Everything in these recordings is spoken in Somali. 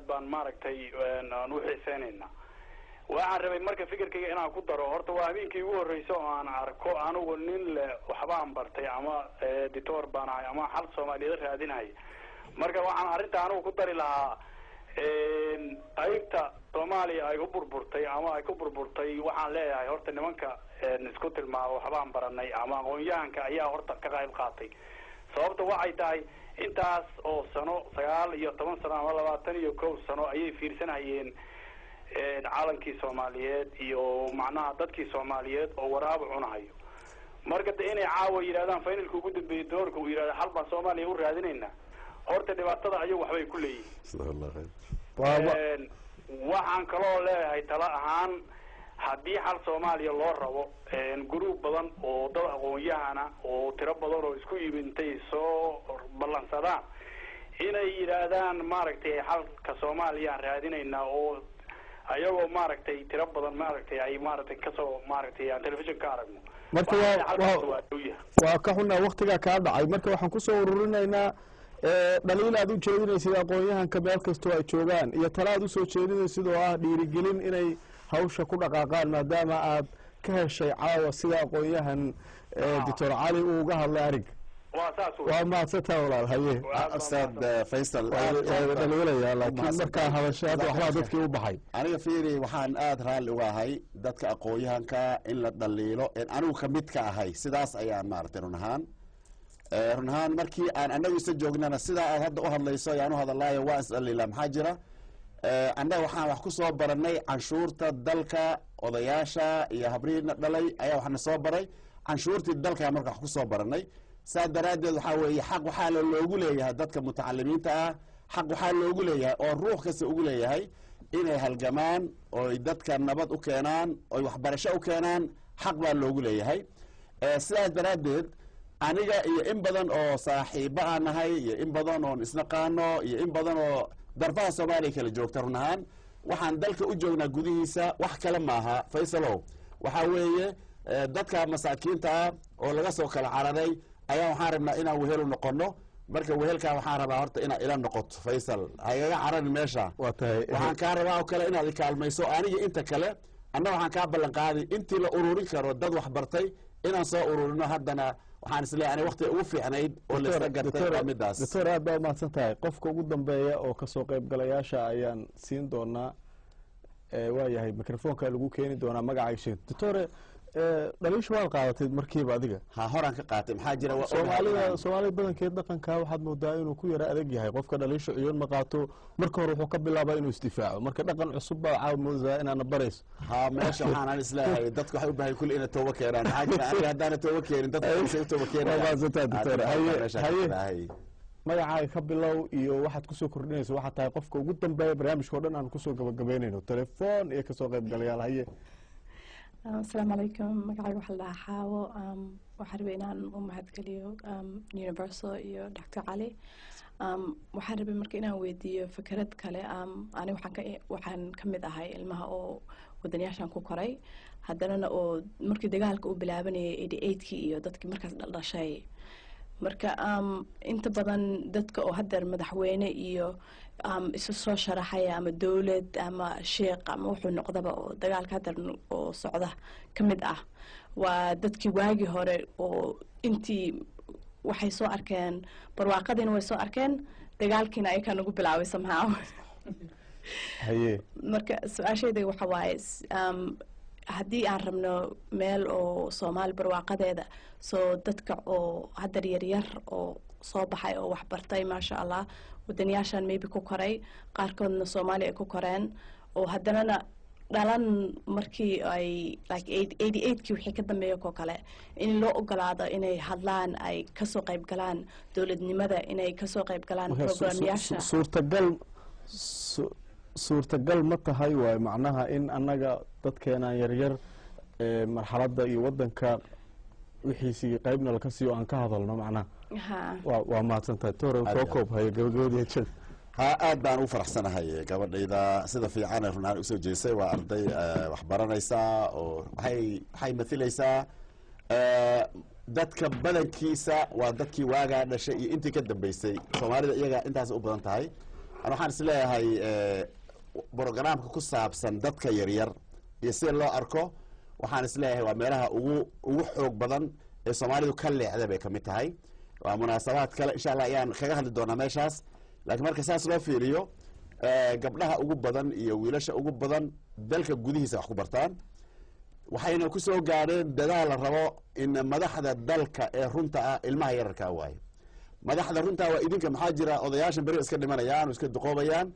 baan maaragtay aan u xiiseynayna waxaan rabay marka fikirkayga inaan ku daro horta waa habeenkii ugu horreysay oo aan arko anigu nin le waxba aan bartay ama dictor baan ahay ama xal Soomaaliyeed raadinay marka waxaan arrinta anigu ku dari lahaa qaybta Soomaaliya ay u burburtay ama ay ku burburtay waxaan leeyahay horta nimanka isku tilmaamo waxba aan baranay ama aqoon-yahanka ayaa horta ka qayb qaatay sababta waxay tahay intaas oo sano 19 sano ama 21 sano ayay fiirsanayeen calankii Soomaaliyeed iyo macnaha dadkii Soomaaliyeed oo waraab cunahayo marka inay caawa yiraahdaan finalku ugu dambeeyay doorka uu yiraahdo hal baan Soomaaliya u raadinayna horta dhibaatada ayagu waxbay ku leeyihiin waxaan kaloo leeyahay tala ahaan haddii hal Soomaaliya loo rabo group badan oo dad aqoon-yahana oo tiro badan oo isku yimintay soo balansadaan inay yiraahdaan maaragtay halka Soomaaliya raadinayna oo ayagoo maaragtay tiro badan maaragtay ay maaragtay ka soo maaragtay aan television ka aragno marka waa ka xunaa waqtiga ka dhacay marka waxaan ku soo ururinaynaa dhaliil aad u jeedinaysid aqoon-yahanka meel kastoo ay joogaan iyo talaad u soo jeedinaysid oo ah dhiirigelin inay hawsha ku dhaqaaqaan maadaama aad ka heshay caawa sida aqoon-yahan Dr. Cali uu uga hadlay arig waa maadsantaa walaal haye Ustaad Faysal dhaliilaya laakiin markaa hadashaad waxbaa dadkii u baxay aniga fiiri waxaan aad raali uga ahay dadka aqoon-yahanka in la dhaliilo anigu ka mid ka ahay sidaas ayaan maaragtay run ahaan markii aan annagu isa joognana sidaa aad hadda u hadlayso ayaan u hadalaayo waa isdhaliilaa maxaa jira annaga waxaan wax ku soo baranay canshuurta dalka odayaasha iyo habriina dhalay ayaa waxna soo baray canshuurtii dalka marka wax ku soo baranay saa daraaddeed waxaa weeye xaq waxaa loogu leeyahay dadka mutacalimiinta ah xaq waxaa loogu leeyahay oo ruux kasta ugu leeyahay inay halgamaan ooy dadka nabad u keenaan oy waxbarasho u keenaan xaq baa loogu leeyahay sidaas daraaddeed aniga iyo in badan oo saaxiibo aan nahay iyo in badan oon isnaqaano iyo in badan oo darfaha Soomaaliya kala joogta run ahaan waxaan dalka u joognaa gudihiisa wax kale maaha Faysalow waxaa weeye dadka masaakiinta ah oo laga soo kala cararay ayaa waxaan rabnaa inaan wehelu noqono marka wehelkaa waxaan rabaa horta inaad ila noqoto Faysal hagaga cararin meesha waxaan kaa rabaa oo kale inaad ikaalmayso aniga inta kale annaga waxaan kaa ballan qaaday intii la ururin karo dad wax bartay inaan soo ururino haddana waxaan isleeyahay ani waqti ugu fiicnayd oo la isla gartay midaas Dr. aad baa mahadsan tahay qofka ugu dambeeya oo ka soo qayb galayaasha ayaan siin doonaa waa yahay mikrofoonka lagu keeni doonaa magacaaga sheeg Dr. dhaliishu waad qaadatay markiiba adiga horaan ka qaatay maxaa jira Soomaalida badankeed dhaqanka waxaad moodaa inuu ku yara adag yahay qofka dhaliishu ciyoon ma qaato marka hore wuxuu ka bilaabaa inuu isdifaaco marka dhaqan cusub baa caawimoodaa inaana barayso meesha waxaan isleeyahay dadku waxay u baahan kulli inay tooba keenaan maxaa jira aniga haddaan tooba keenin dadku waxay u tooba keenayaan magacaaga ka bilow iyo waxaad kusoo kordhinayso waxaa tahay qofka ugu dambeeya barnaamijka oo dhan aan kusoo gabagabeynayno telefoon iyo kasoo qayb galayaal haye السلام عليكم مقعد واحد حاو وحربي إن أمهات كليو Universal يو دكتور علي وحربي مركينا ودي فكرة كله أنا وحن كمد هاي المها أو ودنيا عشان كوكراي هذا أو مركي دجالك أو بلعبني 88 كي يو دتك مركز الله شيء marka inta badan dadka oo hadda madaxweyne iyo isu soo sharaxaya ama dawlad ama sheekh ama wuxuu noqdaba oo dagaalka hadda oo socda kamid ah waa dadkii waagi hore oo intii waxay soo arkeen barwaaqadina way soo arkeen dagaalkiina ay kan ugu bilaabay somehow haye marka su'aashayda waxa waaye haddii aan rabno meel oo Soomaali barwaaqadeeda soo dadka oo hadda yar oo soo baxay oo wax bartay ma sha Allah wadaniyaashan maybe ku koray qaarkoodna Soomaali ay ku koreen oo haddana dhalan markii ay like 88 kii wixii ka dambeeyay ko kale in loo ogolaado inay hadlaan ay ka soo qayb galaan dawladnimada inay ka soo qayb galaan programyaasha suurtagal ma tahay way macnaha in annaga dadkeena yaryar marxaladda iyo wadanka wixiisii qaybna la ka siiyo aan ka hadalno macnaha waa maadsantahay Dr. soo koob haye gabagabadii jid aad baan u faraxsanahay gabadhayda sida fiican runaan u soo jeesay waa arday wax baranaysa oo waxay mathilaysaa dadka badankiisa waa dadkii waagaa dhashay iyo intii ka dambeysay Soomaalida iyaga intaas u badan tahay أنا waxaan isleeyahay برنامج ku saabsan dadka yaryar iyo si loo arko waxaan isleeyahay waa meelaha ugu xoog badan ee Soomaalidu ka leexday bay kamid tahay waa munaasabaad kale insha Allah ayaan kaga hadli doonaa meeshaas laakiin marka saas loo fiiriyo gabdhaha ugu badan iyo wiilasha ugu badan dalka gudihiisa wax ku bartaan waxayna ku soo gaareen dadaal la rabo in madaxda dalka ee runta ah ilmaha yararka waay madaxda runta waa idinka maxaa jira odayaasha bari iska dhimanayaan iska duqoobayaan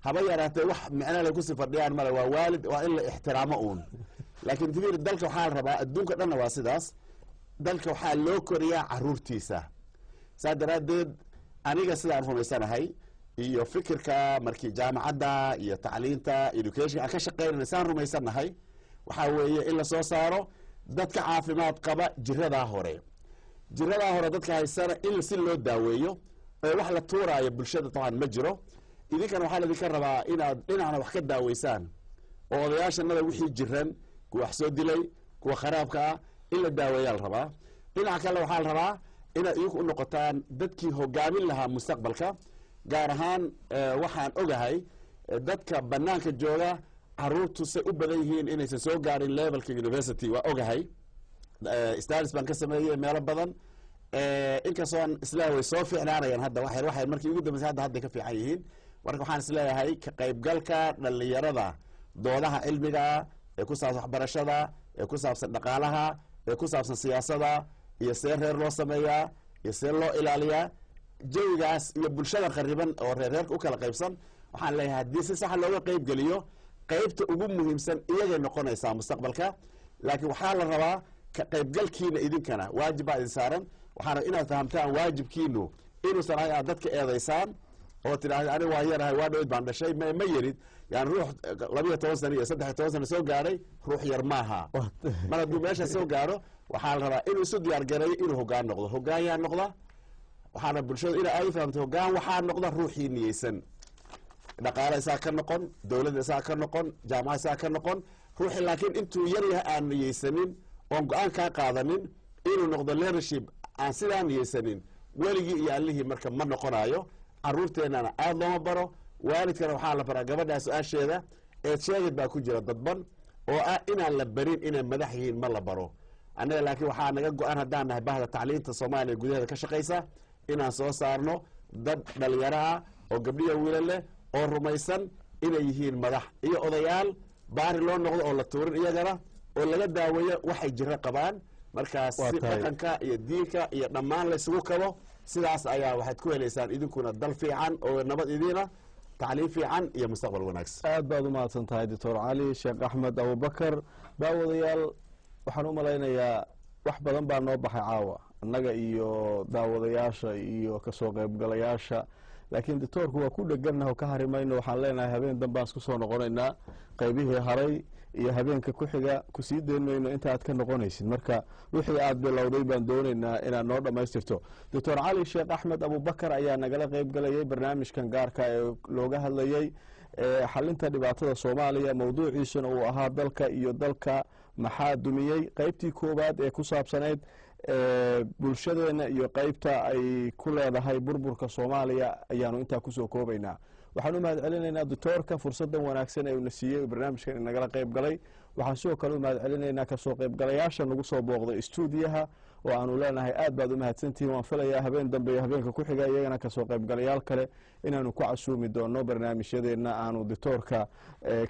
haba yaraatay wax macna leh ku sifadhiyaan mala waa waalid waa in la ixtiraamo uun laakiin tiir dalka waxa la rabaa adduunka dhanna waa sidaas dalka waxa loo koriyaa caruurtiisa saadaradeed aniga sidaan rumaysanahay iyo fikirka markii jaamacadda iyo tacliinta education ka shaqeynayna saan rumaysanahay waxa weeye in la soo saaro dadka caafimaad qaba jirada hore dadka haysana in si loo daaweeyo oo wax la tuuraayo bulshada taan ma jiro idinkan waxa la idinka rabaa inaad dhinacna wax ka daaweysaan oo odayaashanada wixii jiran kuwa wax soo dilay kuwa kharaabka in la daaweeyo la rabaa dhinaca kale waxa la rabaa inaad iyagu u noqotaan dadkii hogaamin lahaa mustaqbalka gaar ahaan waxaan ogahay dadka banaanka jooga caruurtu say u badan yihiin inaysan soo gaarin levelka university waa ogahay studies baan ka sameeyay meelo badan inkastoo islaahay way soo fiicnaanayaan hadda waxay markii ugu dambeysay hadda ka fiican yihiin marka waxaan isleeyahay ka qaybgalka dhalinyarada doodaha cilmiga ee ku saabsan waxbarashada ee ku saabsan dhaqaalaha ee ku saabsan siyaasadda iyo reer loo sameeyaa iyo loo ilaaliyaa jawigaas iyo bulshada qariban oo reerka u kala qaybsan waxaan leeyahay haddii si sax looga qayb geliyo qaybta ugu muhiimsan iyagay noqonaysaa mustaqbalka laakiin waxaa la rabaa ka qaybgalkiina idinkana waajib baa idin saaran waxaana inaad fahamtaan waajibkiinu inuusan ahay aad dadka eedaysaan oo tidhaahda aniga waa yarahay waa dhaweyd baan dhashay ma yarid yani ruux 12 sano iyo 13 sano soo gaaray ruux yar maaha mar hadduu meesha soo gaaro waxaa la rabaa inuu isu diyaar gareeyo inuu hoggaan noqdo hoggaan yaa noqda waxaana bulshada ina ay fahamto hoggaan waxaa noqda ruuxii niyeysan dhaqaale isaa ka noqon dowladda isaa ka noqon jaamacad isaa ka noqon ruuxi laakiin intuu yar yahay aan niyeysanin oon go-aan kaa qaadanin inuu noqdo leadership aan sidaa niyeysanin weligii iyo allihii marka ma noqonayo caruurteennana aada looma baro waalidkana waxaa la baraa gabadhaa su-aasheeda eed sheegid baa ku jira dadban oo ah inaan la barin inay madax yihiin ma la baro annaga laakiin waxaa naga go-an haddaan nahay bahda tacliinta soomaaliya gudaheeda ka shaqaysa inaan soo saarno dad dhalinyaro ah oo gabdhiya wiila leh oo rumaysan inay yihiin madax iyo odayaal baari loo noqdo oo la tuurin iyagana oo laga daaweeyo waxay jiro qabaan markaas si dhaqanka iyo diinka iyo dhammaan laysugu kabo sidaas ayaa waxaad ku helaysaan idinkuna dal fiican oo nabad idiina tacliin fiican iyo mustaqbal wanaagsan aad baad u mahadsan tahay doctor cali sheekh axmed abubakar daawadayaal waxaan u malaynayaa wax badan baa noo baxay caawa annaga iyo daawadayaasha iyo kasoo qaybgalayaasha laakiin doctorku waa ku dhegannaha oo ka harimayno waxaan leenahay habeen danbaan isku soo noqonaynaa qaybihii haray iyo habeenka ku xiga kusii dayn mayno inta aad ka noqonaysid marka wixii aad bilowday baan doonaynaa inaad noo dhammaystirto doctor cali sheekh axmed abubakar ayaa nagala qayb galayay barnaamijkan gaarka ee looga hadlayay xalinta dhibaatada soomaaliya mawduuciisuna uu ahaa dalka iyo dalka maxaa dumiyey qaybtii koowaad ee ku saabsanayd bulshadeena iyo qaybta ay ku leedahay burburka soomaaliya ayaanu intaa kusoo koobaynaa waxaan u mahad celinaynaa doctoorka fursadan wanaagsan ee uuna siiyey barnaamijkan inagala qayb galay waxaan sidoo kale u mahad celinaynaa kasoo qaybgalayaasha nagu soo booqday stuudiyaha oo aanu leenahay aad baad u mahadsantihiin waan filayaa habeen dambe iyo habeenka ku xiga iyagana kasoo qaybgalayaal kale inaanu ku casuumi doono barnaamijyadeenna aanu doctoorka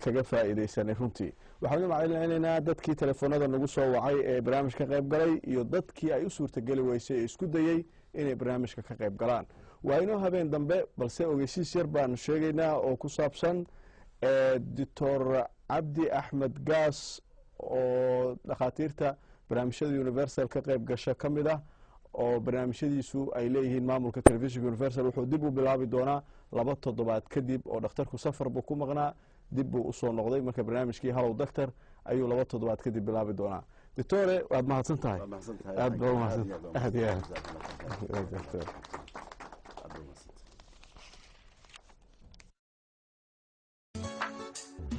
kaga faa'iidaysanay runtii waxaan u mahad celinaynaa dadkii telefoonada nagu soo wacay ee barnaamijka qayb galay iyo dadkii ay u suurtageli weysay ee isku dayey inay barnaamijka ka qayb galaan waa inoo habeen dambe balse ogeysiis yar baanu sheegaynaa oo ku saabsan doctor cabdi axmed gaas oo dhakhaatiirta barnaamijyada universal ka qayb gasha ka mid ah oo barnaamijyadiisu ay leeyihiin maamulka telefishinka universal wuxuu dib u bilaabi doonaa 2 toddobaad kadib oo dhakhtarku safar buu ku maqnaa dib buu usoo noqday marka barnaamijkii hallow doctor ayuu 2 toddobaad kadib bilaabi doonaa doctore waad mahadsan tahay aad baa u mahadsan